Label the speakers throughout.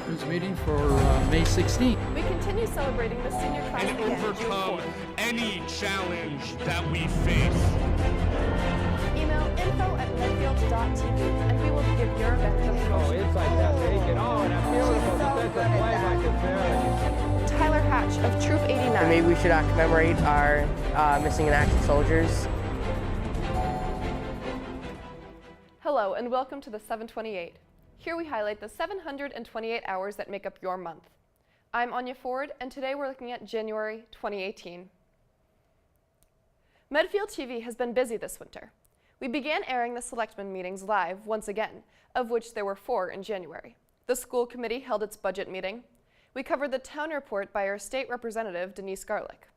Speaker 1: Selectmen's meeting for May 16th.
Speaker 2: We continue celebrating the senior class
Speaker 3: and
Speaker 2: again
Speaker 3: overcome
Speaker 2: June 4th.
Speaker 3: any challenge that we face.
Speaker 2: Email info@medfield.tv and we will give your event the
Speaker 4: Oh,
Speaker 2: promotion.
Speaker 4: it's like that bacon. Oh, that beautiful defensive play by Cassera.
Speaker 2: Tyler Hatch of Troop 89.
Speaker 5: And maybe we should commemorate our missing in action soldiers.
Speaker 2: Hello and welcome to the 728. Here we highlight the 728 hours that make up your month. I'm Anya Ford and today we're looking at January 2018. Medfield TV has been busy this winter. We began airing the Selectmen meetings live once again, of which there were 4 in January. The school committee held its budget meeting. We covered the town report by our state representative, Denise Garlick.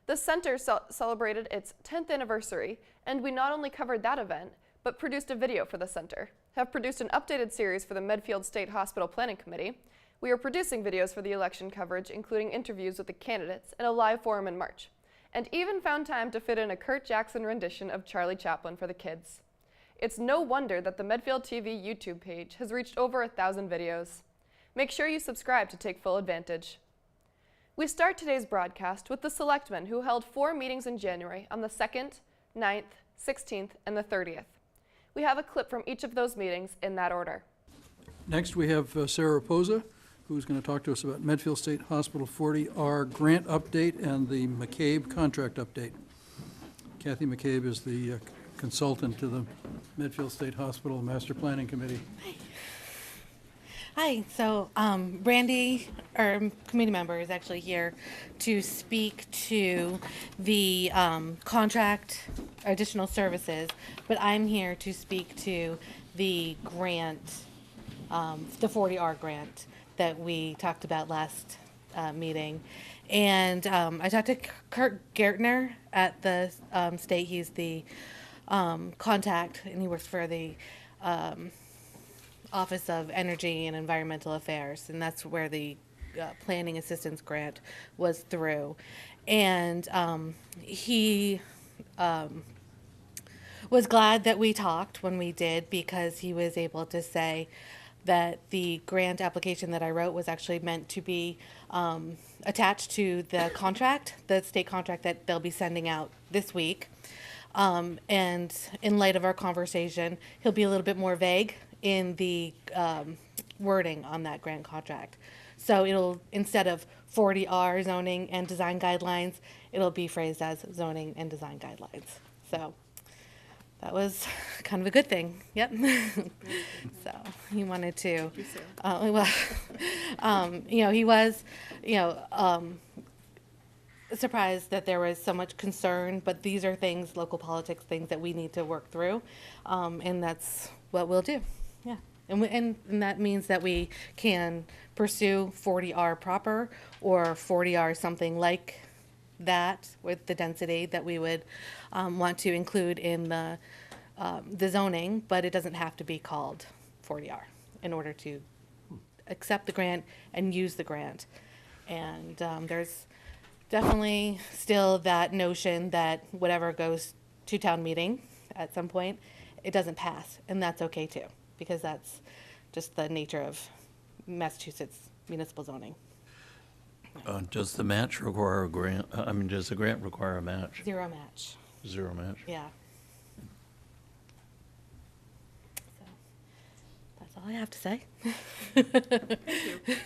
Speaker 2: The center celebrated its 10th anniversary, and we not only covered that event, but produced a video for the center, have produced an updated series for the Medfield State Hospital Planning Committee. We are producing videos for the election coverage, including interviews with the candidates and a live forum in March, and even found time to fit in a Kurt Jackson rendition of Charlie Chaplin for the kids. It's no wonder that the Medfield TV YouTube page has reached over 1,000 videos. Make sure you subscribe to take full advantage. We start today's broadcast with the Selectmen, who held 4 meetings in January on the 2nd, 9th, 16th, and the 30th. We have a clip from each of those meetings in that order.
Speaker 1: Next, we have Sarah Raposa, who's going to talk to us about Medfield State Hospital 40R grant update and the McCabe contract update. Kathy McCabe is the consultant to the Medfield State Hospital Master Planning Committee.
Speaker 6: Hi, so Brandy, our committee member, is actually here to speak to the contract additional services, but I'm here to speak to the grant, the 40R grant that we talked about last meeting. And I talked to Kurt Gertner at the state. He's the contact, and he works for the Office of Energy and Environmental Affairs, and that's where the planning assistance grant was through. And he was glad that we talked when we did, because he was able to say that the grant application that I wrote was actually meant to be attached to the contract, the state contract that they'll be sending out this week. And in light of our conversation, he'll be a little bit more vague in the wording on that grant contract. So it'll, instead of 40R zoning and design guidelines, it'll be phrased as zoning and design guidelines. So that was kind of a good thing. Yep. So he wanted to, he was, surprised that there was so much concern, but these are things, local politics, things that we need to work through, and that's what we'll do. Yeah, and that means that we can pursue 40R proper or 40R something like that with the density that we would want to include in the zoning, but it doesn't have to be called 40R in order to accept the grant and use the grant. And there's definitely still that notion that whatever goes to town meeting at some point, it doesn't pass, and that's okay too, because that's just the nature of Massachusetts municipal zoning.
Speaker 7: Does the match require a grant? Does the grant require a match?
Speaker 6: Zero match.
Speaker 7: Zero match?
Speaker 6: Yeah. So that's all I have to say.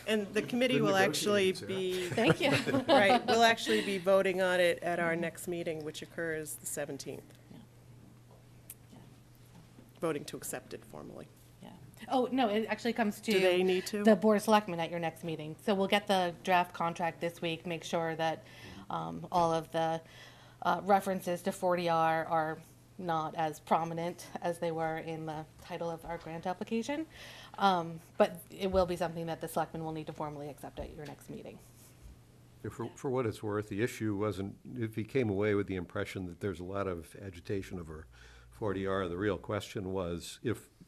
Speaker 8: And the committee will actually be,
Speaker 6: Thank you.
Speaker 8: right, we'll actually be voting on it at our next meeting, which occurs the 17th.
Speaker 6: Yeah.
Speaker 8: Voting to accept it formally.
Speaker 6: Yeah. Oh, no, it actually comes to
Speaker 8: Do they need to?
Speaker 6: the Board of Selectmen at your next meeting. So we'll get the draft contract this week, make sure that all of the references to 40R are not as prominent as they were in the title of our grant application. But it will be something that the Selectmen will need to formally accept at your next meeting.
Speaker 9: For what it's worth, the issue wasn't, if he came away with the impression that there's a lot of agitation over 40R, the real question was,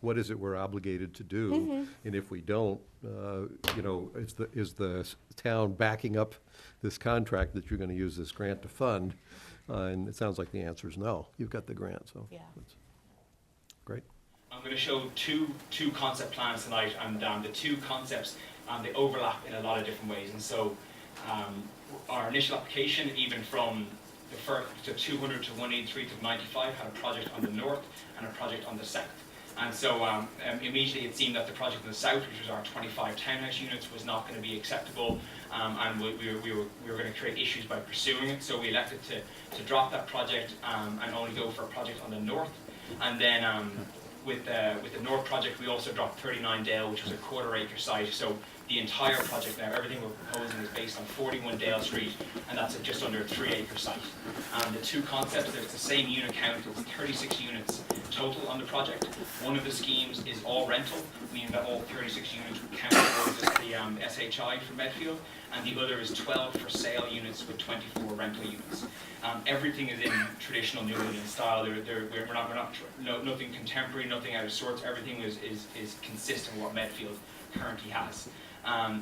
Speaker 9: what is it we're obligated to do?
Speaker 6: Mm-hmm.
Speaker 9: And if we don't, is the town backing up this contract that you're going to use this grant to fund? And it sounds like the answer is no. You've got the grant, so.
Speaker 6: Yeah.
Speaker 9: That's great.
Speaker 10: I'm going to show two concept plans tonight, and the two concepts they overlap in a lot of different ways. And so our initial application, even from the first to 200 to 183 to 95, had a project on the north and a project on the south. And so immediately it seemed that the project in the south, which was our 25 townhouse units, was not going to be acceptable, and we were going to create issues by pursuing it. So we elected to drop that project and only go for a project on the north. And then with the north project, we also dropped 39 Dale, which was a 1/4 acre site. So the entire project now, everything we're proposing is based on 41 Dale Street, and that's at just under a 3 acre site. The two concepts, there's the same unit count, it's 36 units total on the project. One of the schemes is all rental, meaning that all 36 units would count towards the SHI for Medfield, and the other is 12 for sale units with 24 rental units. Everything is in traditional New England style. Nothing contemporary, nothing out of sorts. Everything is consistent with what Medfield currently has.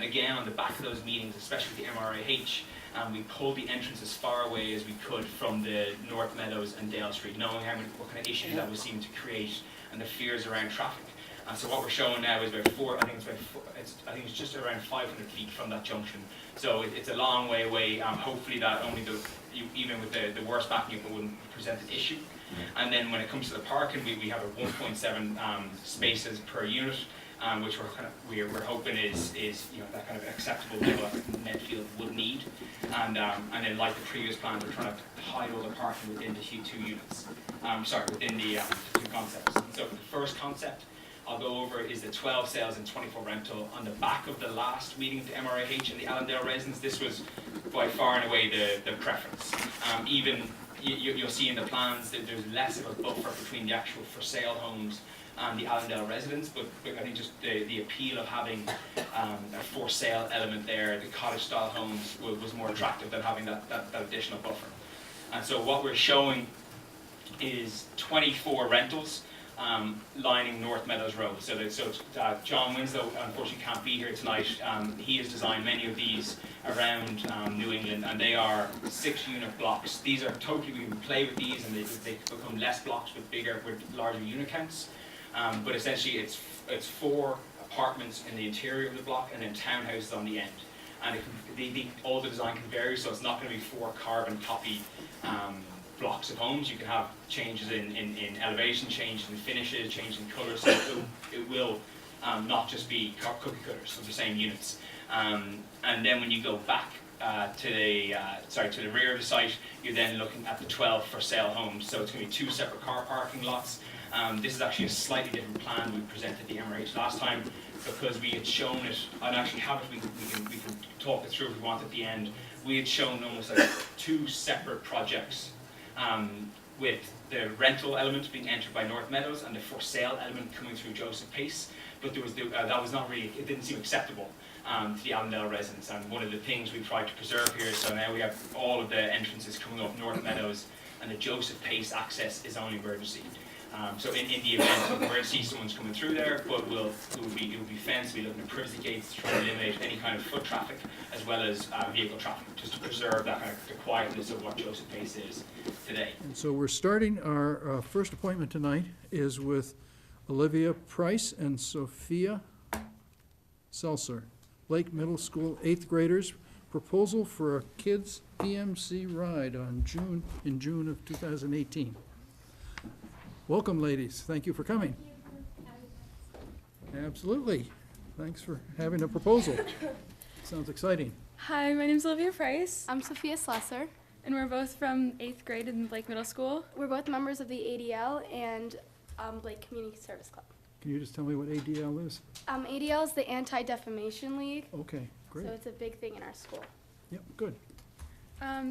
Speaker 10: Again, on the back of those meetings, especially the MRAH, we pulled the entrance as far away as we could from the North Meadows and Dale Street, knowing what kind of issues that was seeming to create and the fears around traffic. So what we're showing now is about I think it's just around 500 feet from that junction. So it's a long way away. Hopefully that only even with the worst backing up, it wouldn't present an issue. And then when it comes to the parking, we have a 1.7 spaces per unit, which we're hoping is that kind of acceptable level that Medfield would need. And then like the previous plans, we're trying to hide all the parking within the two units. Within the two concepts. And so for the first concept I'll go over is the 12 sales and 24 rental. On the back of the last meeting with the MRAH and the Allendale residents, this was by far and away the preference. You'll see in the plans that there's less of a buffer between the actual for sale homes and the Allendale residents, but I think just the appeal of having a for sale element there, the cottage style homes was more attractive than having that additional buffer. And so what we're showing is 24 rentals lining North Meadows Road. So John Winslow unfortunately can't be here tonight. He has designed many of these around New England, and they are 6-unit blocks. These are totally, we can play with these, and they become less blocks with larger unit counts. But essentially it's 4 apartments in the interior of the block and then townhouses on the end. And all the design can vary, so it's not going to be 4 carbon copy blocks of homes. You can have changes in elevation, changes in finishes, changes in colours, so it will not just be cookie cutters of the same units. And then when you go back to the rear of the site, you're then looking at the 12 for sale homes. So it's going to be 2 separate car parking lots. This is actually a slightly different plan we presented the MRH last time, because we had shown it, and actually have it, we can talk it through if we want at the end. We had shown almost like 2 separate projects, with the rental element being entered by North Meadows and the for sale element coming through Joseph Pace, but there was that was not really, it didn't seem acceptable to the Allendale residents. And one of the things we tried to preserve here, so now we have all of the entrances coming up North Meadows, and the Joseph Pace access is only emergency. So in the event of emergency, someone's coming through there, but it will be fenced. We're looking at privacy gates to try and eliminate any kind of foot traffic as well as vehicle traffic, just to preserve that kind of the quietness of what Joseph Pace is today.
Speaker 1: And so we're starting, our first appointment tonight is with Olivia Price and Sophia Seltzer, Lake Middle School 8th graders, proposal for a kids PMC ride in June of 2018. Welcome, ladies. Thank you for coming. Absolutely. Thanks for having a proposal. Sounds exciting.
Speaker 11: Hi, my name's Olivia Price,
Speaker 12: I'm Sophia Slesser.
Speaker 11: and we're both from 8th grade in Blake Middle School.
Speaker 12: We're both members of the ADL and Blake Community Service Club.
Speaker 1: Can you just tell me what ADL is?
Speaker 12: ADL is the Anti-Defamation League,
Speaker 1: Okay, great.
Speaker 12: so it's a big thing in our school.
Speaker 1: Yep, good.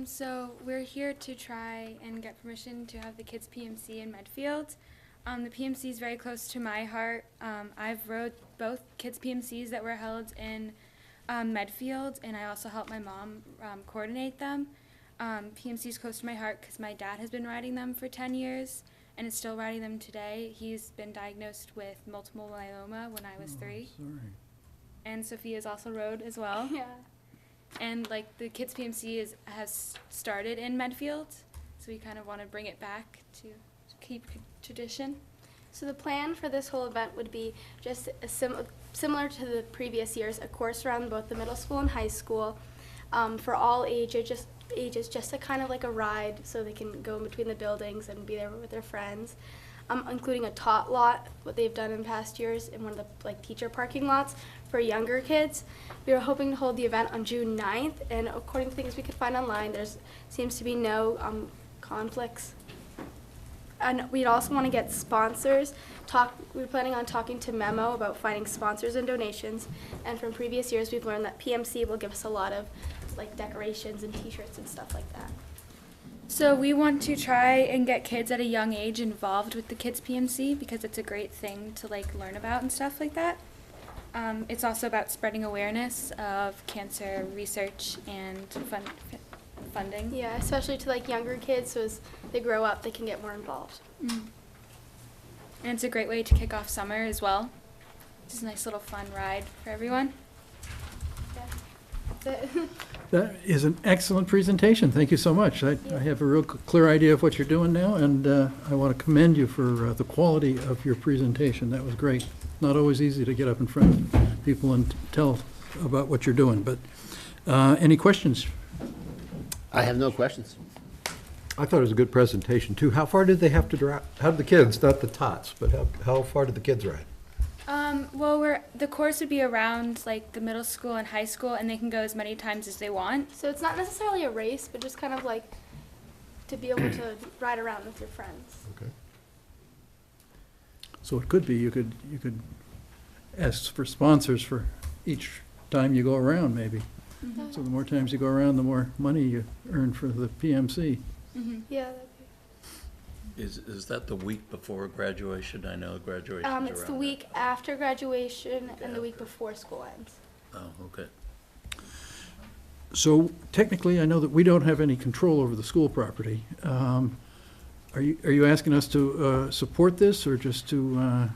Speaker 11: So we're here to try and get permission to have the kids PMC in Medfield. The PMC is very close to my heart. I've rode both kids PMCs that were held in Medfield, and I also helped my mom coordinate them. PMC is close to my heart because my dad has been riding them for 10 years and is still riding them today. He's been diagnosed with multiple myeloma when I was 3.
Speaker 1: Sorry.
Speaker 11: And Sophia's also rode as well.
Speaker 12: Yeah.
Speaker 11: And like the kids PMC has started in Medfield, so we kind of want to bring it back to keep tradition.
Speaker 12: So the plan for this whole event would be just similar to the previous years, a course around both the middle school and high school for all ages, just a kind of like a ride so they can go in between the buildings and be there with their friends, including a tot lot, what they've done in past years in one of the like teacher parking lots for younger kids. We were hoping to hold the event on June 9th, and according to things we could find online, there seems to be no conflicts. And we'd also want to get sponsors. We're planning on talking to Memo about finding sponsors and donations. And from previous years, we've learned that PMC will give us a lot of like decorations and T-shirts and stuff like that.
Speaker 11: So we want to try and get kids at a young age involved with the Kids PMC because it's a great thing to like learn about and stuff like that. It's also about spreading awareness of cancer research and funding.
Speaker 12: Yeah, especially to like younger kids, so as they grow up, they can get more involved.
Speaker 11: And it's a great way to kick off summer as well. It's a nice little fun ride for everyone.
Speaker 12: Yeah, that's it.
Speaker 1: That is an excellent presentation. Thank you so much. I have a real clear idea of what you're doing now, and I want to commend you for the quality of your presentation. That was great. Not always easy to get up in front of people and tell about what you're doing, but any questions?
Speaker 13: I have no questions.
Speaker 9: I thought it was a good presentation, too. How far did they have to drive? How did the kids, not the tots, but how far did the kids ride?
Speaker 11: Well, the course would be around like the middle school and high school, and they can go as many times as they want.
Speaker 12: So it's not necessarily a race, but just kind of like to be able to ride around with your friends.
Speaker 9: Okay.
Speaker 1: So it could be, you could ask for sponsors for each time you go around, maybe.
Speaker 12: Mm-hmm.
Speaker 1: So the more times you go around, the more money you earn for the PMC.
Speaker 11: Mm-hmm.
Speaker 12: Yeah.
Speaker 7: Is that the week before graduation? I know graduation is around
Speaker 12: It's the week after graduation and the week before school ends.
Speaker 7: Oh, okay.
Speaker 1: So technically, I know that we don't have any control over the school property. Are you asking us to support this, or just to,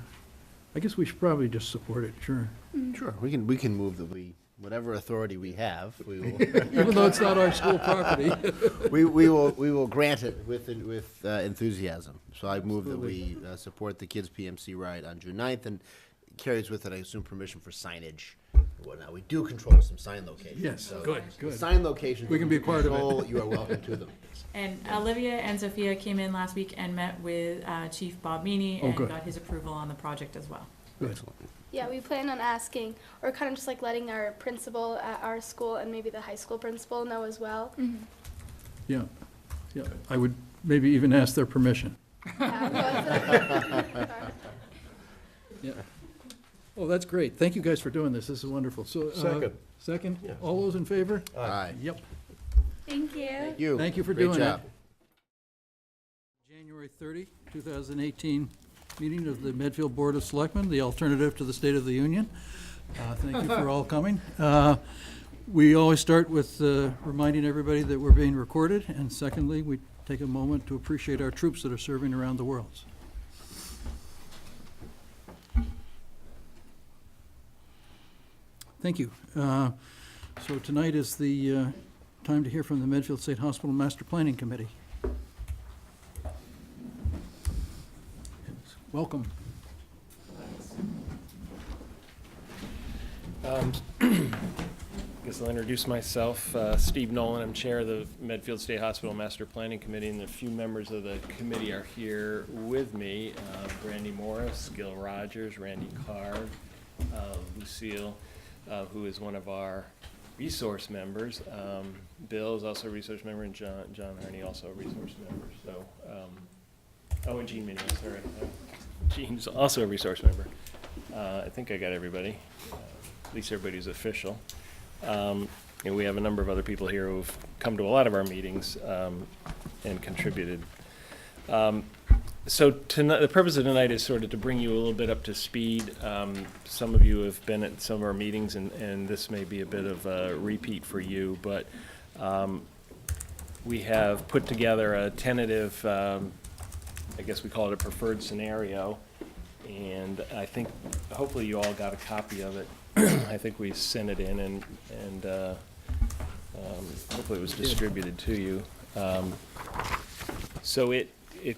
Speaker 1: I guess we should probably just support it, sure.
Speaker 13: Sure, we can move whatever authority we have, we will.
Speaker 1: Even though it's not our school property.
Speaker 13: We will grant it with enthusiasm. So I move that we support the Kids PMC ride on June 9th, and carries with it, I assume, permission for signage and whatnot. We do control some sign locations.
Speaker 1: Yes,
Speaker 13: so
Speaker 1: good.
Speaker 13: Sign locations.
Speaker 1: We can be part of it.
Speaker 13: You are welcome to them.
Speaker 14: And Olivia and Sophia came in last week and met with Chief Bob Meany and
Speaker 1: good.
Speaker 14: got his approval on the project as well.
Speaker 13: Excellent.
Speaker 12: Yeah, we plan on asking, or kind of just like letting our principal at our school and maybe the high school principal know as well.
Speaker 11: Mm-hmm.
Speaker 1: Yeah, I would maybe even ask their permission. Yeah. Oh, that's great. Thank you guys for doing this. This is wonderful. So,
Speaker 9: Second.
Speaker 1: Second?
Speaker 9: Yes.
Speaker 1: All those in favor?
Speaker 13: Aye.
Speaker 1: Yep.
Speaker 11: Thank you.
Speaker 13: Thank you.
Speaker 1: Thank you for
Speaker 13: Great
Speaker 1: doing
Speaker 13: job.
Speaker 1: it. January 30, 2018 meeting of the Medfield Board of Selectmen, the alternative to the State of the Union. Thank you for all coming. We always start with reminding everybody that we're being recorded, and secondly, we take a moment to appreciate our troops that are serving around the world. Thank you. So tonight is the time to hear from the Medfield State Hospital Master Planning Committee. Welcome.
Speaker 15: I guess I'll introduce myself. Steve Nolan, I'm chair of the Medfield State Hospital Master Planning Committee, and a few members of the committee are here with me. Brandy Morris, Gil Rogers, Randy Clark, Lucille, who is one of our resource members. Bill is also a resource member, and John Harney also a resource member. So, and Jean Minnie, sorry. Jean's also a resource member. I think I got everybody, at least everybody who's official. And we have a number of other people here who've come to a lot of our meetings and contributed. So tonight, the purpose of tonight is sort of to bring you a little bit up to speed. Some of you have been at some of our meetings, and this may be a bit of a repeat for you, but we have put together a tentative, I guess we call it a preferred scenario, and I think hopefully you all got a copy of it. I think we sent it in, and hopefully it was distributed to you. So it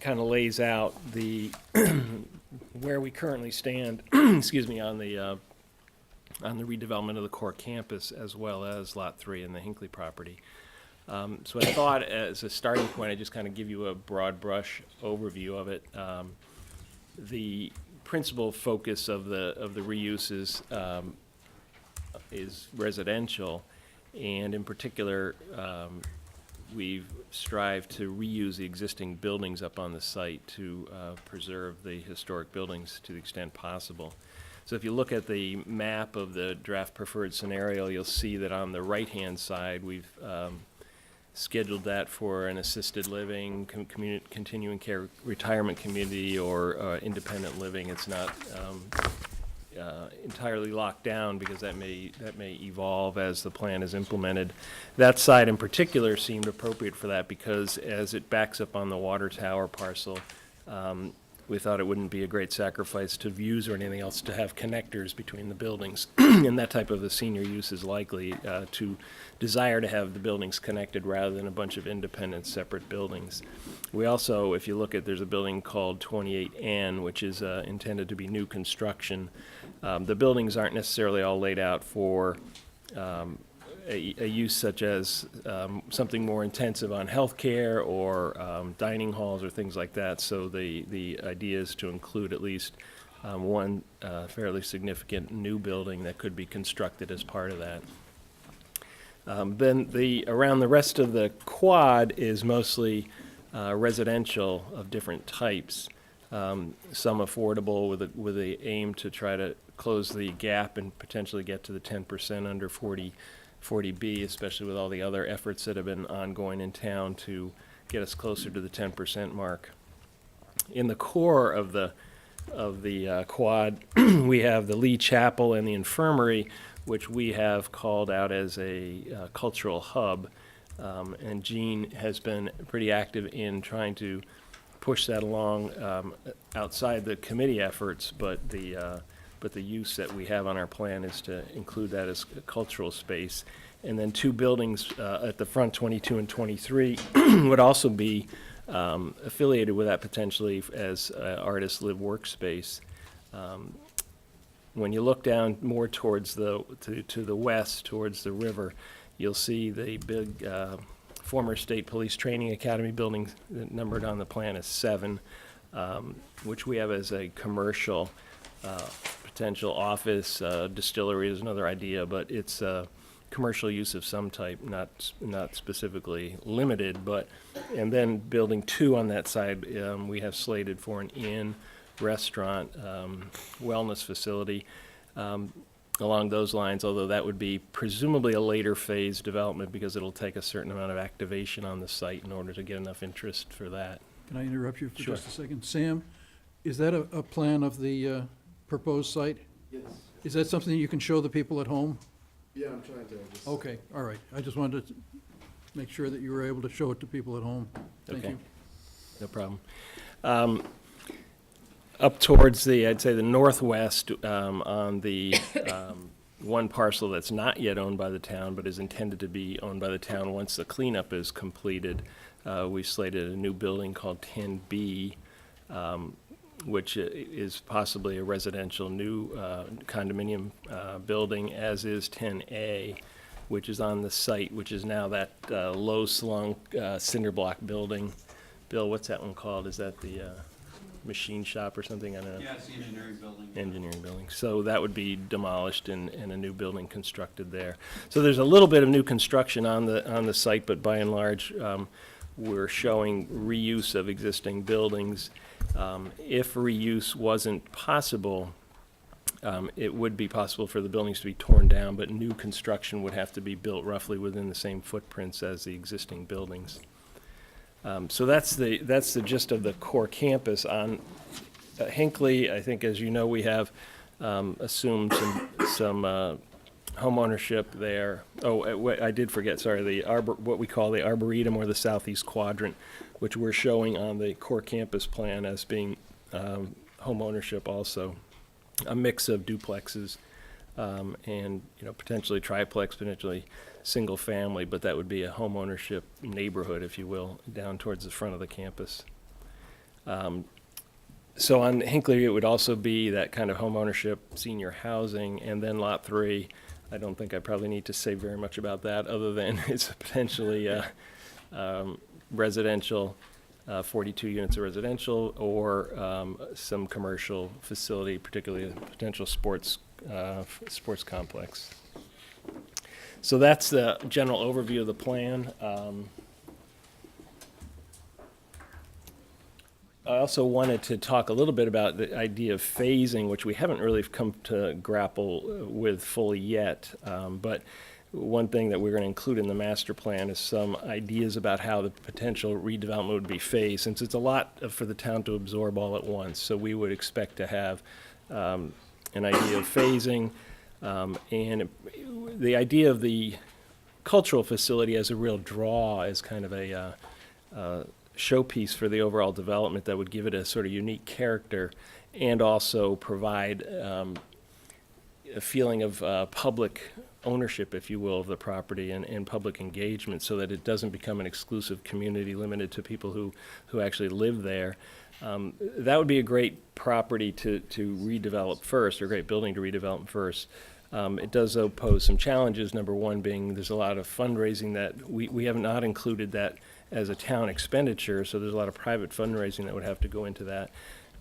Speaker 15: kind of lays out the where we currently stand, excuse me, on the redevelopment of the core campus as well as Lot 3 and the Hinckley property. So I thought as a starting point, I'd just kind of give you a broad brush overview of it. The principal focus of the reuse is residential, and in particular, we've strived to reuse the existing buildings up on the site to preserve the historic buildings to the extent possible. So if you look at the map of the draft preferred scenario, you'll see that on the right-hand side, we've scheduled that for an assisted living, continuing care, retirement community, or independent living. It's not entirely locked down because that may evolve as the plan is implemented. That side in particular seemed appropriate for that because as it backs up on the water tower parcel, we thought it wouldn't be a great sacrifice to views or anything else to have connectors between the buildings. And that type of a senior use is likely to desire to have the buildings connected rather than a bunch of independent separate buildings. We also, if you look at, there's a building called 28N, which is intended to be new construction. The buildings aren't necessarily all laid out for a use such as something more intensive on healthcare or dining halls or things like that. So the idea is to include at least one fairly significant new building that could be constructed as part of that. Then around the rest of the quad is mostly residential of different types. Some affordable with the aim to try to close the gap and potentially get to the 10% under 40B, especially with all the other efforts that have been ongoing in town to get us closer to the 10% mark. In the core of the quad, we have the Lee Chapel and the infirmary, which we have called out as a cultural hub. And Jean has been pretty active in trying to push that along outside the committee efforts, but the use that we have on our plan is to include that as a cultural space. And then two buildings at the front, 22 and 23, would also be affiliated with that potentially as artist live workspace. When you look down more towards to the west, towards the river, you'll see the big former State Police Training Academy building numbered on the plan as 7, which we have as a commercial potential office. Distillery is another idea, but it's commercial use of some type, not specifically limited. And then building 2 on that side, we have slated for an inn, restaurant, wellness facility. Along those lines, although that would be presumably a later phase development because it'll take a certain amount of activation on the site in order to get enough interest for that.
Speaker 1: Can I interrupt you for
Speaker 15: Sure.
Speaker 1: just a second? Sam, is that a plan of the proposed site?
Speaker 16: Yes.
Speaker 1: Is that something you can show the people at home?
Speaker 16: Yeah, I'm trying to. Just
Speaker 1: Okay, all right. I just wanted to make sure that you were able to show it to people at home. Thank
Speaker 15: Okay.
Speaker 1: you.
Speaker 15: No problem. Up towards I'd say the northwest, on the one parcel that's not yet owned by the town, but is intended to be owned by the town once the cleanup is completed, we slated a new building called 10B, which is possibly a residential new condominium building, as is 10A, which is on the site, which is now that low-slung cinder block building. Bill, what's that one called? Is that the machine shop or something? I don't know.
Speaker 17: Yeah, it's the engineering building.
Speaker 15: Engineering building. So that would be demolished and a new building constructed there. So there's a little bit of new construction on the site, but by and large, we're showing reuse of existing buildings. If reuse wasn't possible, it would be possible for the buildings to be torn down, but new construction would have to be built roughly within the same footprints as the existing buildings. So that's the gist of the core campus. On Hinckley, I think, as you know, we have assumed some home ownership there. Oh, I did forget, sorry, what we call the Arboretum or the Southeast Quadrant, which we're showing on the core campus plan as being home ownership also. A mix of duplexes and potentially triplex, potentially single family, but that would be a home ownership neighborhood, if you will, down towards the front of the campus. So on Hinckley, it would also be that kind of home ownership, senior housing, and then Lot 3. I don't think I probably need to say very much about that, other than it's potentially residential, 42 units of residential, or some commercial facility, particularly a potential sports complex. So that's the general overview of the plan. I also wanted to talk a little bit about the idea of phasing, which we haven't really come to grapple with fully yet. But one thing that we're going to include in the master plan is some ideas about how the potential redevelopment would be phased, since it's a lot for the town to absorb all at once. So we would expect to have an idea of phasing, and the idea of the cultural facility as a real draw, as kind of a showpiece for the overall development that would give it a sort of unique character, and also provide a feeling of public ownership, if you will, of the property, and public engagement, so that it doesn't become an exclusive community limited to people who actually live there. That would be a great property to redevelop first, or a great building to redevelop first. It does, though, pose some challenges. Number one being there's a lot of fundraising that we have not included that as a town expenditure, so there's a lot of private fundraising that would have to go into that,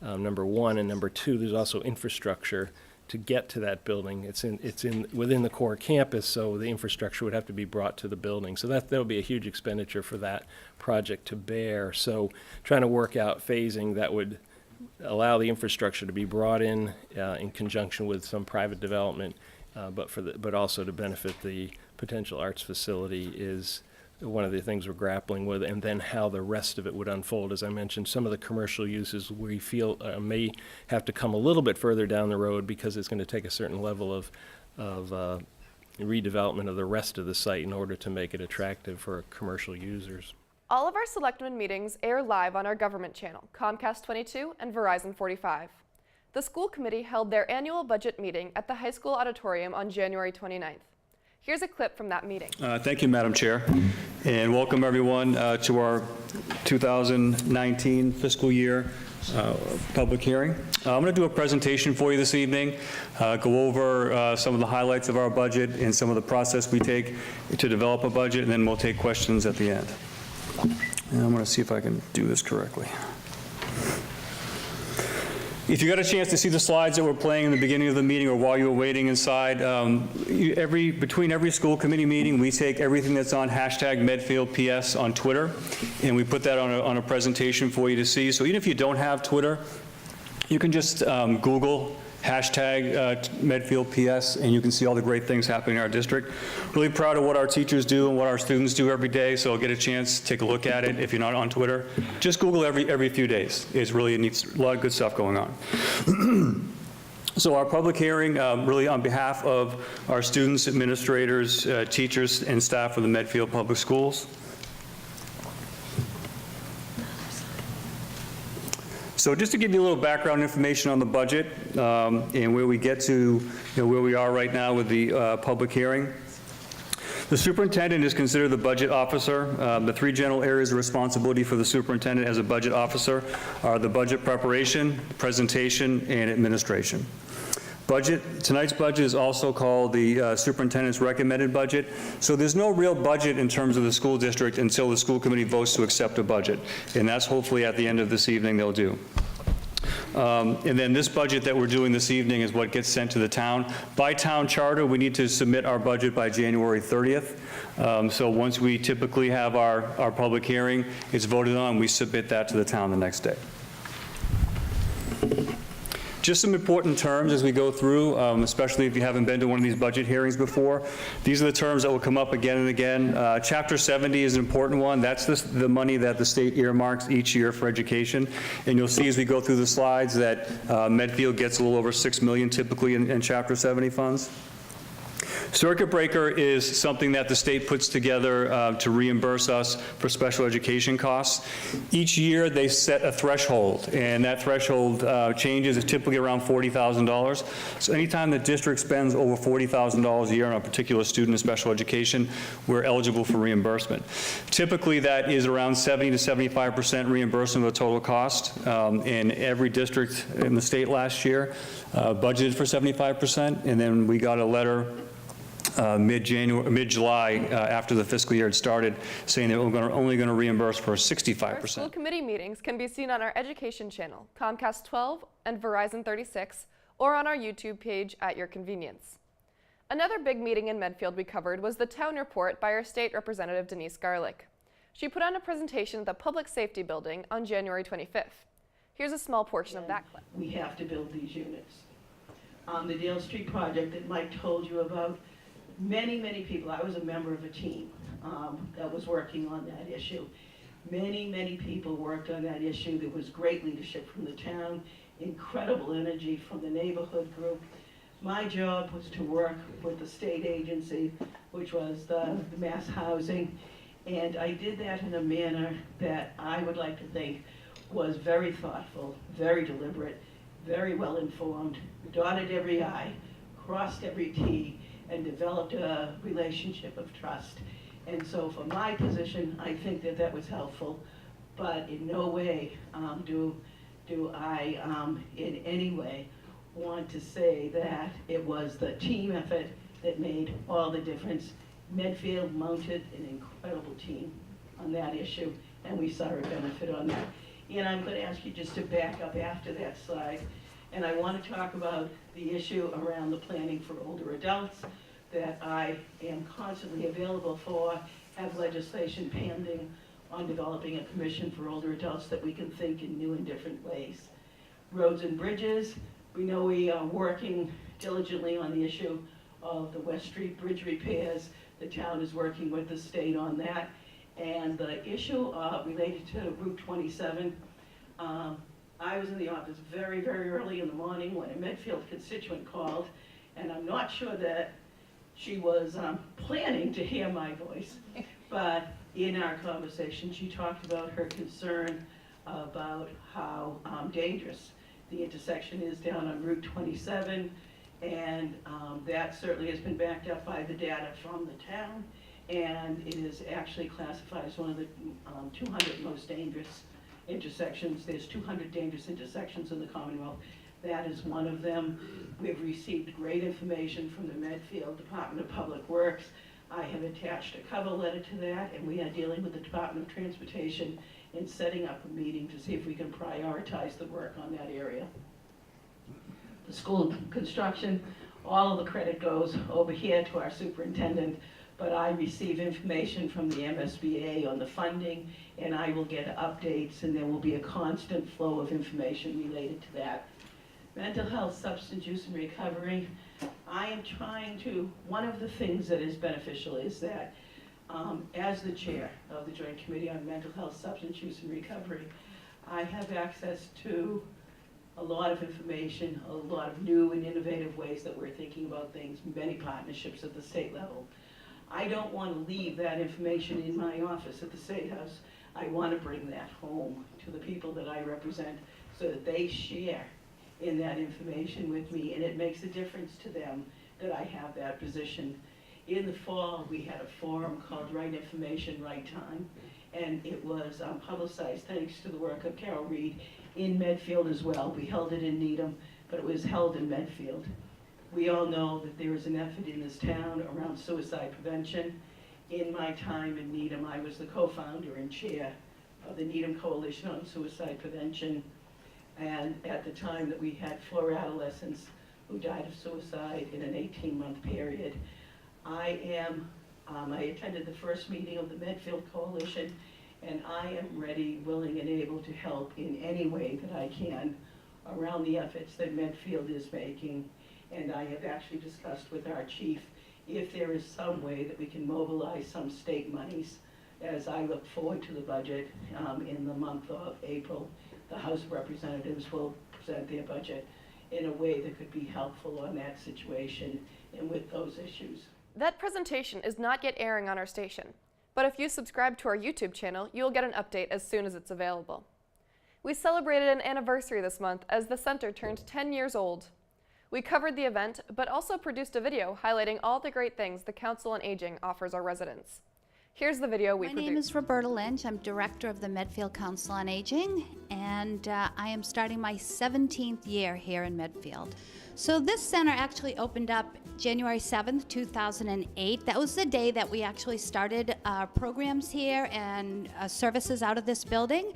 Speaker 15: number one. And number two, there's also infrastructure to get to that building. It's within the core campus, so the infrastructure would have to be brought to the building. So that would be a huge expenditure for that project to bear. So trying to work out phasing that would allow the infrastructure to be brought in conjunction with some private development, but also to benefit the potential arts facility is one of the things we're grappling with, and then how the rest of it would unfold. As I mentioned, some of the commercial uses we feel may have to come a little bit further down the road, because it's going to take a certain level of redevelopment of the rest of the site in order to make it attractive for commercial users.
Speaker 2: All of our Selectmen meetings air live on our government channel, Comcast 22 and Verizon 45. The school committee held their annual budget meeting at the high school auditorium on January 29th. Here's a clip from that meeting.
Speaker 17: Thank you, Madam Chair, and welcome everyone to our 2019 fiscal year public hearing. I'm going to do a presentation for you this evening, go over some of the highlights of our budget and some of the process we take to develop a budget, and then we'll take questions at the end. And I'm going to see if I can do this correctly. If you got a chance to see the slides that were playing in the beginning of the meeting or while you were waiting inside, between every school committee meeting, we take everything that's on #MedfieldPS on Twitter, and we put that on a presentation for you to see. So even if you don't have Twitter, you can just Google #MedfieldPS, and you can see all the great things happening in our district. Really proud of what our teachers do and what our students do every day, so get a chance to take a look at it if you're not on Twitter. Just Google every few days. It's really neat, a lot of good stuff going on. So our public hearing, really on behalf of our students, administrators, teachers, and staff of the Medfield Public Schools. So just to give you a little background information on the budget and where we get to, where we are right now with the public hearing. The superintendent is considered the budget officer. The three general areas of responsibility for the superintendent as a budget officer are the budget preparation, presentation, and administration. Tonight's budget is also called the superintendent's recommended budget. So there's no real budget in terms of the school district until the school committee votes to accept a budget. And that's hopefully at the end of this evening they'll do. And then this budget that we're doing this evening is what gets sent to the town. By town charter, we need to submit our budget by January 30th. So once we typically have our public hearing, it's voted on, we submit that to the town the next day. Just some important terms as we go through, especially if you haven't been to one of these budget hearings before. These are the terms that will come up again and again. Chapter 70 is an important one. That's the money that the state earmarks each year for education. And you'll see as we go through the slides that Medfield gets a little over $6 million typically in Chapter 70 funds. Circuit breaker is something that the state puts together to reimburse us for special education costs. Each year, they set a threshold, and that threshold changes. It's typically around $40,000. So anytime the district spends over $40,000 a year on a particular student in special education, we're eligible for reimbursement. Typically, that is around 70 to 75% reimbursement of the total cost. And every district in the state last year budgeted for 75%, and then we got a letter mid-July, after the fiscal year had started, saying that we're only going to reimburse for 65%.
Speaker 2: Our school committee meetings can be seen on our education channel, Comcast 12 and Verizon 36, or on our YouTube page at your convenience. Another big meeting in Medfield we covered was the town report by our state representative Denise Garlick. She put on a presentation at the Public Safety Building on January 25th. Here's a small portion of that clip.
Speaker 18: We have to build these units. On the Dale Street project that Mike told you about, many people, I was a member of a team that was working on that issue. Many people worked on that issue. There was great leadership from the town, incredible energy from the neighborhood group. My job was to work with the state agency, which was the Mass Housing, and I did that in a manner that I would like to think was very thoughtful, very deliberate, very well informed, dotted every I, crossed every T, and developed a relationship of trust. And so for my position, I think that that was helpful, but in no way do I in any way want to say that it was the team effort that made all the difference. Medfield mounted an incredible team on that issue, and we saw a benefit on that. And I'm going to ask you just to back up after that slide. And I want to talk about the issue around the planning for older adults that I am constantly available for, have legislation pending on developing a commission for older adults that we can think in new and different ways. Roads and bridges, we know we are working diligently on the issue of the West Street Bridge repairs. The town is working with the state on that. And the issue related to Route 27, I was in the office very early in the morning when a Medfield constituent called, and I'm not sure that she was planning to hear my voice, but in our conversation she talked about her concern about how dangerous the intersection is down on Route 27, and that certainly has been backed up by the data from the town, and it is actually classified as one of the 200 most dangerous intersections. There's 200 dangerous intersections in the Commonwealth. That is one of them. We've received great information from the Medfield Department of Public Works. I have attached a cover letter to that, and we are dealing with the Department of Transportation in setting up a meeting to see if we can prioritize the work on that area. The school construction, all of the credit goes over here to our superintendent, but I receive information from the MSBA on the funding, and I will get updates, and there will be a constant flow of information related to that. Mental health, substance use, and recovery. I am trying to, one of the things that is beneficial is that as the chair of the Joint Committee on Mental Health, Substance Use, and Recovery, I have access to a lot of information, a lot of new and innovative ways that we're thinking about things, many partnerships at the state level. I don't want to leave that information in my office at the State House. I want to bring that home to the people that I represent so that they share in that information with me, and it makes a difference to them that I have that position. In the fall, we had a forum called Right Information, Right Time, and it was publicized thanks to the work of Carol Reed in Medfield as well. We held it in Needham, but it was held in Medfield. We all know that there is an effort in this town around suicide prevention. In my time in Needham, I was the co-founder and chair of the Needham Coalition on Suicide Prevention. And at the time that we had 4 adolescents who died of suicide in an 18-month period, I attended the first meeting of the Medfield Coalition, and I am ready, willing, and able to help in any way that I can around the efforts that Medfield is making. And I have actually discussed with our chief if there is some way that we can mobilize some state monies as I look forward to the budget in the month of April. The House of Representatives will present their budget in a way that could be helpful on that situation and with those issues.
Speaker 2: That presentation is not yet airing on our station, but if you subscribe to our YouTube channel, you'll get an update as soon as it's available. We celebrated an anniversary this month as the center turned 10 years old. We covered the event, but also produced a video highlighting all the great things the Council on Aging offers our residents. Here's the video we produced.
Speaker 19: My name is Roberta Lynch. I'm director of the Medfield Council on Aging, and I am starting my 17th year here in Medfield. So this center actually opened up January 7th, 2008. That was the day that we actually started our programs here and services out of this building.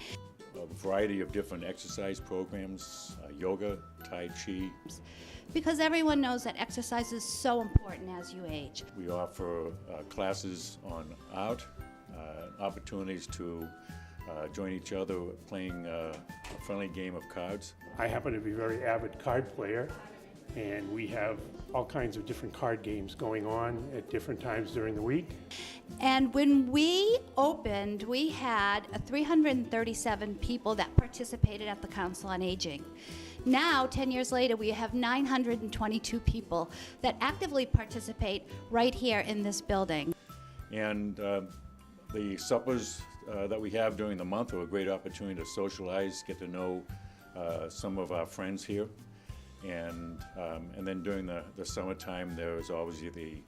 Speaker 20: A variety of different exercise programs, yoga, Tai Chi.
Speaker 19: Because everyone knows that exercise is so important as you age.
Speaker 20: We offer classes on art, opportunities to join each other playing a friendly game of cards.
Speaker 21: I happen to be a very avid card player, and we have all kinds of different card games going on at different times during the week.
Speaker 19: And when we opened, we had 337 people that participated at the Council on Aging. Now, 10 years later, we have 922 people that actively participate right here in this building.
Speaker 20: And the suppers that we have during the month are a great opportunity to socialize, get to know some of our friends here. And then during the summertime, there's always the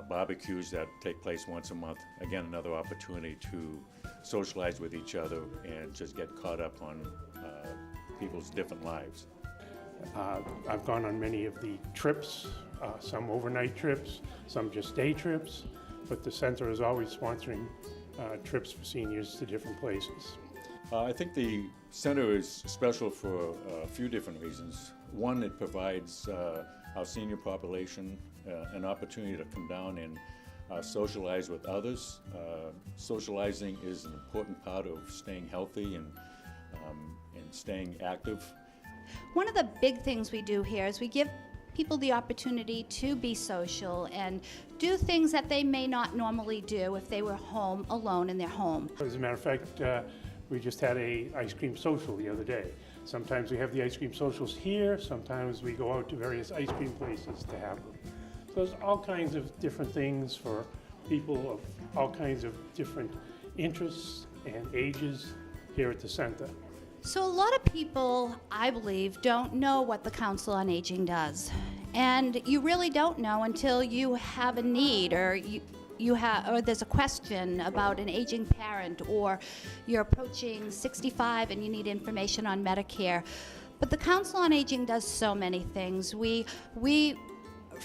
Speaker 20: barbecues that take place once a month. Again, another opportunity to socialize with each other and just get caught up on people's different lives.
Speaker 21: I've gone on many of the trips, some overnight trips, some just day trips, but the center is always sponsoring trips for seniors to different places.
Speaker 20: I think the center is special for a few different reasons. One, it provides our senior population an opportunity to come down and socialize with others. Socializing is an important part of staying healthy and staying active.
Speaker 19: One of the big things we do here is we give people the opportunity to be social and do things that they may not normally do if they were home alone in their home.
Speaker 21: As a matter of fact, we just had an ice cream social the other day. Sometimes we have the ice cream socials here, sometimes we go out to various ice cream places to have them. So there's all kinds of different things for people of all kinds of different interests and ages here at the center.
Speaker 19: So a lot of people, I believe, don't know what the Council on Aging does. And you really don't know until you have a need or or there's a question about an aging parent, or you're approaching 65 and you need information on Medicare. But the Council on Aging does so many things. We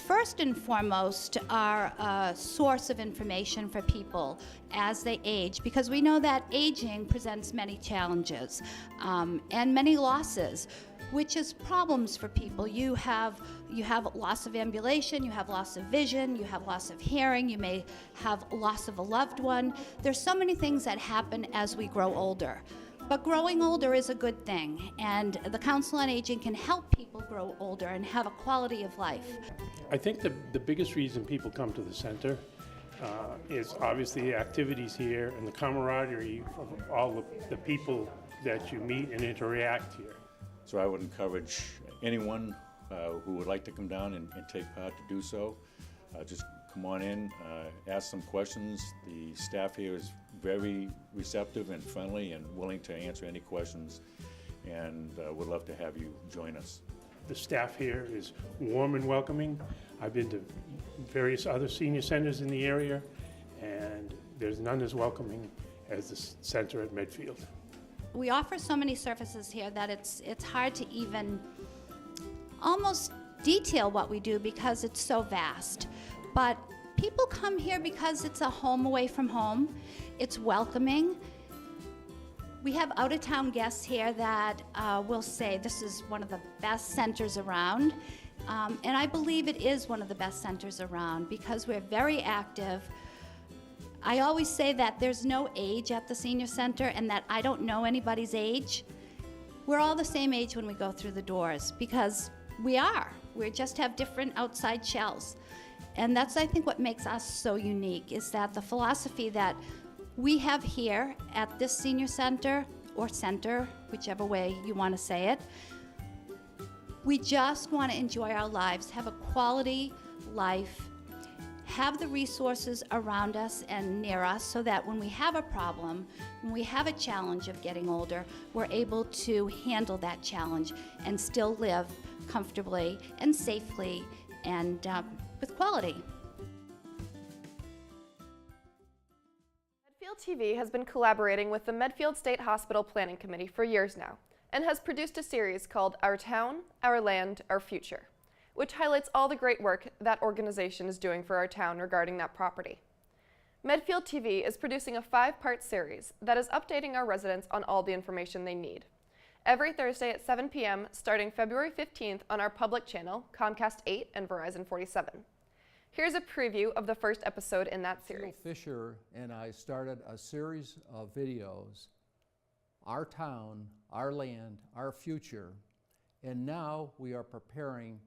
Speaker 19: first and foremost are a source of information for people as they age, because we know that aging presents many challenges and many losses, which is problems for people. You have loss of ambulation, you have loss of vision, you have loss of hearing, you may have loss of a loved one. There's so many things that happen as we grow older. But growing older is a good thing, and the Council on Aging can help people grow older and have a quality of life.
Speaker 21: I think the biggest reason people come to the center is obviously the activities here and the camaraderie of all the people that you meet and interact here.
Speaker 20: So I would encourage anyone who would like to come down and take part to do so. Just come on in, ask some questions. The staff here is very receptive and friendly and willing to answer any questions, and would love to have you join us.
Speaker 21: The staff here is warm and welcoming. I've been to various other senior centers in the area, and there's none as welcoming as the center at Medfield.
Speaker 19: We offer so many services here that it's hard to even almost detail what we do because it's so vast. But people come here because it's a home away from home. It's welcoming. We have out-of-town guests here that will say this is one of the best centers around. And I believe it is one of the best centers around because we're very active. I always say that there's no age at the senior center and that I don't know anybody's age. We're all the same age when we go through the doors because we are. We just have different outside shells. And that's, I think, what makes us so unique is that the philosophy that we have here at this senior center, or center, whichever way you want to say it, we just want to enjoy our lives, have a quality life, have the resources around us and near us so that when we have a problem, when we have a challenge of getting older, we're able to handle that challenge and still live comfortably and safely and with quality.
Speaker 2: Medfield TV has been collaborating with the Medfield State Hospital Planning Committee for years now and has produced a series called Our Town, Our Land, Our Future, which highlights all the great work that organization is doing for our town regarding that property. Medfield TV is producing a 5-part series that is updating our residents on all the information they need. Every Thursday at 7 p.m. starting February 15th on our public channel, Comcast 8 and Verizon 47. Here's a preview of the first episode in that series.
Speaker 3: Fisher and I started a series of videos, Our Town, Our Land, Our Future, and now we are preparing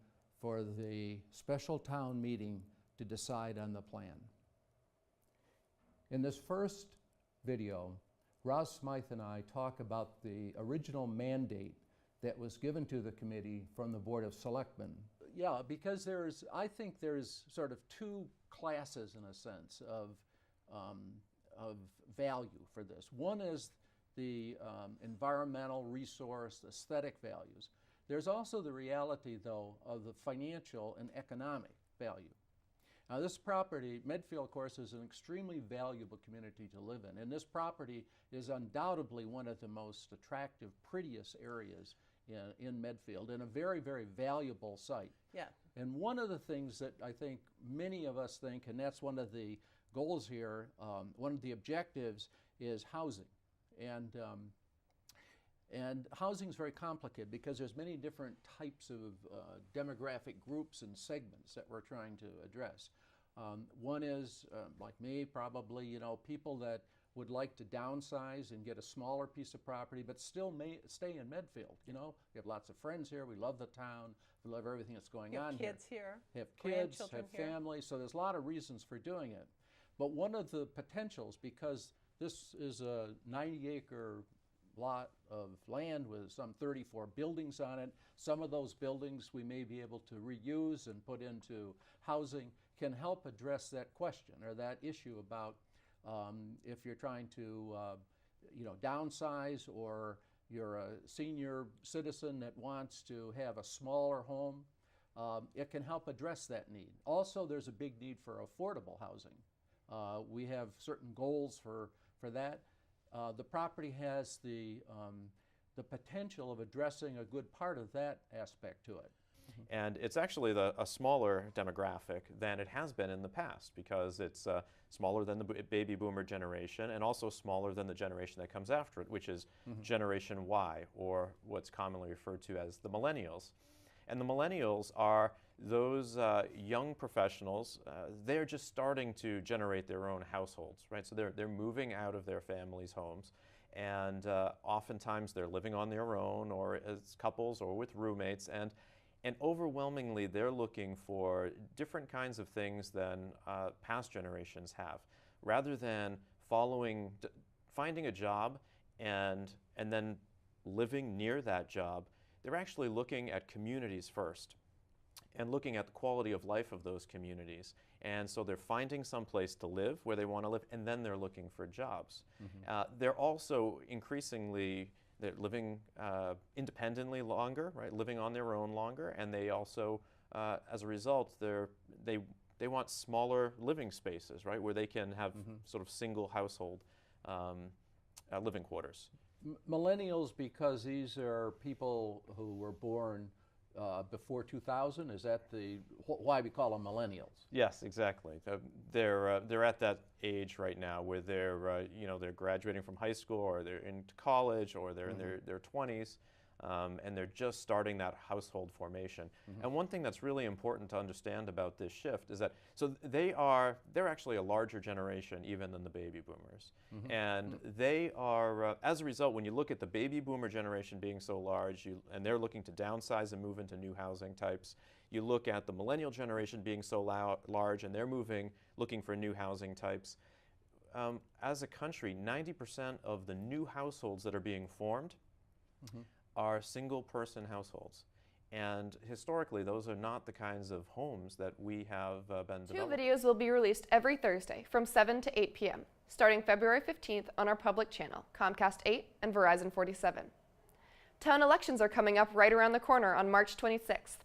Speaker 3: for the special town meeting to decide on the plan. In this first video, Ross Smythe and I talk about the original mandate that was given to the committee from the Board of Selectmen. Yeah, because I think there's sort of two classes, in a sense, of value for this. One is the environmental resource, aesthetic values. There's also the reality, though, of the financial and economic value. Now, this property, Medfield, of course, is an extremely valuable community to live in, and this property is undoubtedly one of the most attractive, prettiest areas in Medfield, and a very, very valuable site.
Speaker 8: Yeah.
Speaker 3: And one of the things that I think many of us think, and that's one of the goals here, one of the objectives, is housing. And housing is very complicated because there's many different types of demographic groups and segments that we're trying to address. One is, like me, probably, people that would like to downsize and get a smaller piece of property, but still may stay in Medfield. We have lots of friends here. We love the town. We love everything that's going on here.
Speaker 8: Kids here.
Speaker 3: Have kids, have
Speaker 8: here.
Speaker 3: families. So there's a lot of reasons for doing it. But one of the potentials, because this is a 90-acre lot of land with some 34 buildings on it. Some of those buildings we may be able to reuse and put into housing, can help address that question or that issue about if you're trying to downsize, or you're a senior citizen that wants to have a smaller home. It can help address that need. Also, there's a big need for affordable housing. We have certain goals for that. The property has the potential of addressing a good part of that aspect to it.
Speaker 22: And it's actually a smaller demographic than it has been in the past, because it's smaller than the baby boomer generation, and also smaller than the generation that comes after it, which is Generation Y, or what's commonly referred to as the millennials. And the millennials are those young professionals. They're just starting to generate their own households, right? So they're moving out of their families' homes, and oftentimes they're living on their own, or as couples, or with roommates, and overwhelmingly they're looking for different kinds of things than past generations have. Rather than finding a job and then living near that job, they're actually looking at communities first and looking at the quality of life of those communities. And so they're finding some place to live where they want to live, and then they're looking for jobs. They're also increasingly, they're living independently longer, right? Living on their own longer, and they also, as a result, they want smaller living spaces, right? Where they can have sort of single household living quarters.
Speaker 3: Millennials, because these are people who were born before 2000, is that why we call them millennials?
Speaker 22: Yes, exactly. They're at that age right now where they're graduating from high school, or they're into college, or they're in their 20s, and they're just starting that household formation. And one thing that's really important to understand about this shift is that they're actually a larger generation even than the baby boomers. And they are, as a result, when you look at the baby boomer generation being so large, and they're looking to downsize and move into new housing types, you look at the millennial generation being so large, and they're looking for new housing types. As a country, 90% of the new households that are being formed are single-person households. And historically, those are not the kinds of homes that we have been
Speaker 2: Two
Speaker 22: developing.
Speaker 2: videos will be released every Thursday from 7 to 8 p.m., starting February 15th on our public channel, Comcast 8 and Verizon 47. Town elections are coming up right around the corner on March 26th,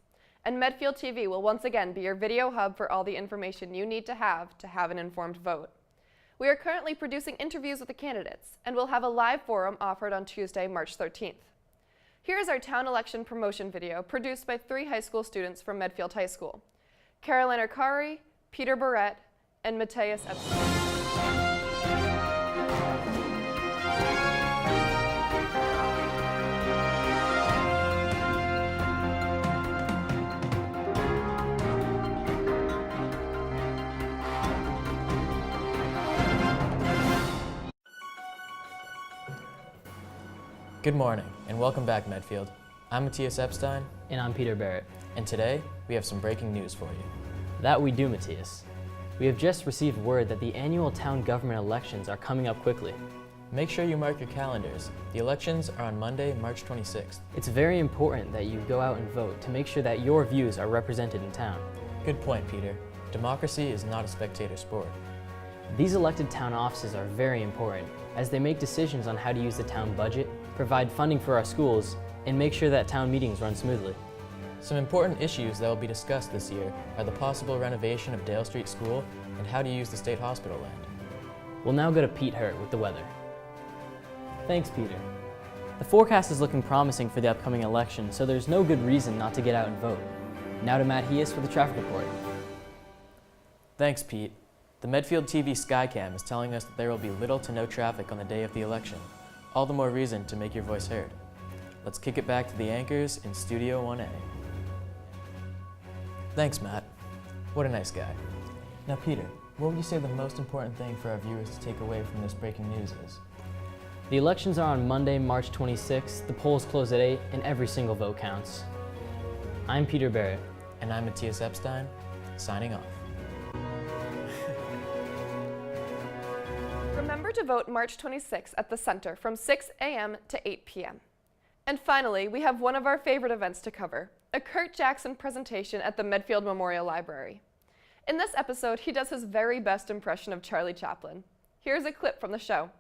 Speaker 2: and Medfield TV will once again be your video hub for all the information you need to have an informed vote. We are currently producing interviews with the candidates, and we'll have a live forum offered on Tuesday, March 13th. Here is our town election promotion video produced by 3 high school students from Medfield High School: Caroline Arcari, Peter Barrett, and Matthias Epstein.
Speaker 4: Good morning, and welcome back, Medfield. I'm Matthias Epstein.
Speaker 5: And I'm Peter Barrett.
Speaker 4: And today, we have some breaking news for you.
Speaker 5: That we do, Matthias. We have just received word that the annual town government elections are coming up quickly.
Speaker 4: Make sure you mark your calendars. The elections are on Monday, March 26th.
Speaker 5: It's very important that you go out and vote to make sure that your views are represented in town.
Speaker 4: Good point, Peter. Democracy is not a spectator sport.
Speaker 5: These elected town offices are very important, as they make decisions on how to use the town budget, provide funding for our schools, and make sure that town meetings run smoothly.
Speaker 4: Some important issues that will be discussed this year are the possible renovation of Dale Street School and how to use the state hospital land.
Speaker 5: We'll now go to Pete Hurt with the weather. Thanks, Peter. The forecast is looking promising for the upcoming election, so there's no good reason not to get out and vote. Now to Matt Heas with the traffic report.
Speaker 4: Thanks, Pete. The Medfield TV Skycam is telling us that there will be little to no traffic on the day of the election. All the more reason to make your voice heard. Let's kick it back to the anchors in Studio 1A. Thanks, Matt. What a nice guy. Now, Peter, what would you say the most important thing for our viewers to take away from this breaking news is?
Speaker 5: The elections are on Monday, March 26th, the polls close at 8, and every single vote counts. I'm Peter Barrett.
Speaker 4: And I'm Matthias Epstein, signing off.
Speaker 2: Remember to vote March 26th at the Center from 6 a.m. to 8 p.m. And finally, we have one of our favorite events to cover, a Kurt Jackson presentation at the Medfield Memorial Library. In this episode, he does his very best impression of Charlie Chaplin. Here's a clip from the show.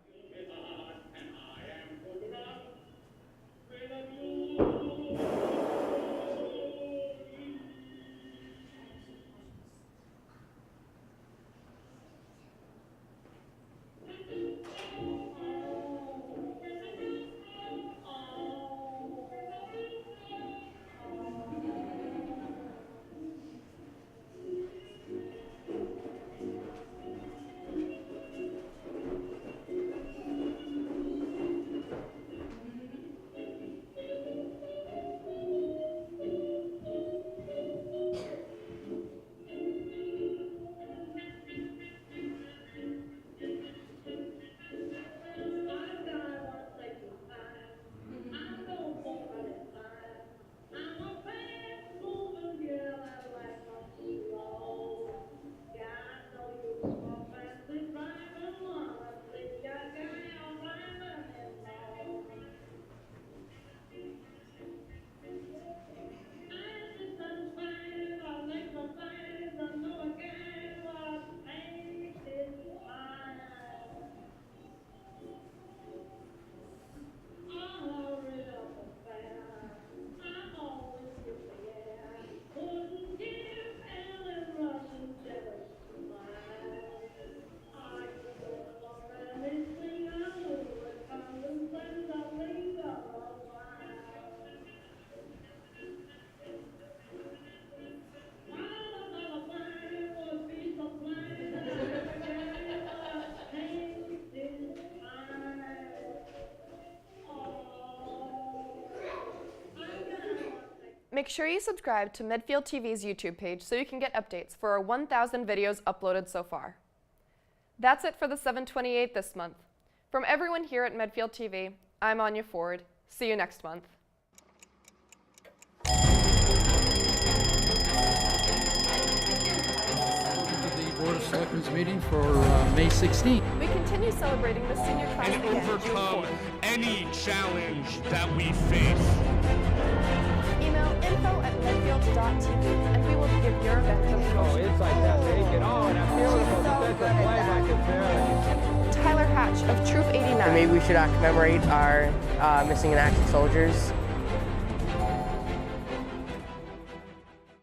Speaker 2: Make sure you subscribe to Medfield TV's YouTube page so you can get updates for our 1,000 videos uploaded so far. That's it for the 728 this month. From everyone here at Medfield TV, I'm Anya Ford. See you next month.
Speaker 1: Board of Selectmen's meeting for May 16th.
Speaker 2: We continue celebrating the senior class
Speaker 23: And
Speaker 2: again
Speaker 23: overcome any challenge that we face.
Speaker 2: Email info@medfield.tv, and we will give your event the promotion.
Speaker 6: It's like that naked. Oh, and that beautiful defensive play by Contreras.
Speaker 2: Tyler Hatch of Troop 89.
Speaker 10: And maybe we should commemorate our missing in action soldiers